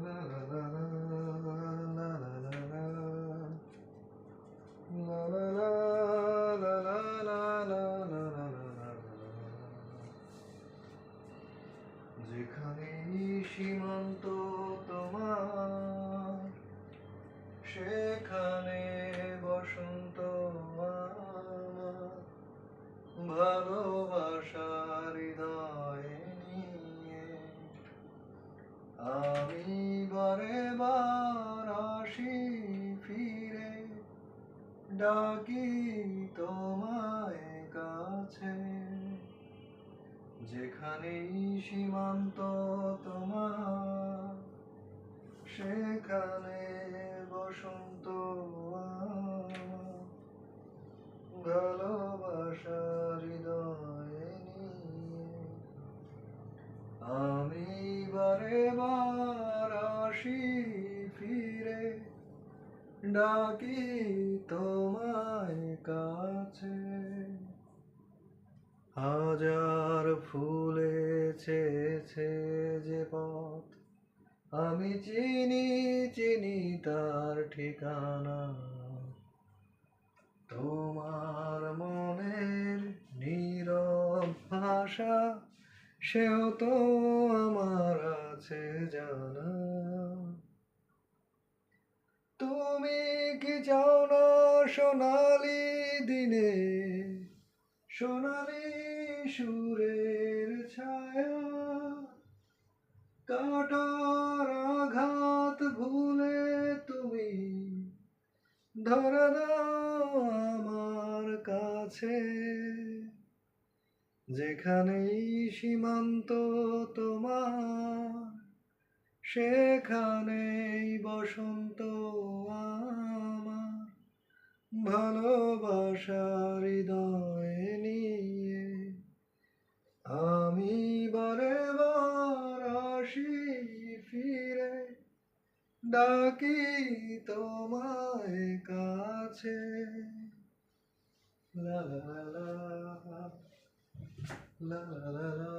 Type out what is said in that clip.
লা লা লা লা লা লা লা লা লা লা লা লা লা লা লা লা লা লা। যেখানেই সীমান্ত তোমার, সেখানে বসন্ত আমার। ভালোবাসার হৃদয়ে নিয়ে আমি বারে বার আসি ফিরে, ডাকি তোমায় কাছে। যেখানেই সীমান্ত তোমার, সেখানে বসন্ত আমার। ভালোবাসার হৃদয়ে নিয়ে আমি বারে বার আসি ফিরে, ডাকি তোমায় কাছে। হাজার ফুলে ছেয়েছে যে পথ, আমি চিনি চিনি তার ঠিকানা। তোমার মনের নীরব ভাষা, সেও তো আমার আছে জানা। তুমি কি চাও না সোনালি দিনে, সোনালি সুরের ছায়া? কাটার আঘাত ভুলে তুমি ধরে দাও আমার কাছে। যেখানেই সীমান্ত তোমার, সেখানেই বসন্ত আমার। ভালোবাসার হৃদয়ে নিয়ে আমি বারে বার আসি ফিরে, ডাকি তোমায় কাছে। লা লা লা লা লা লা লা লা।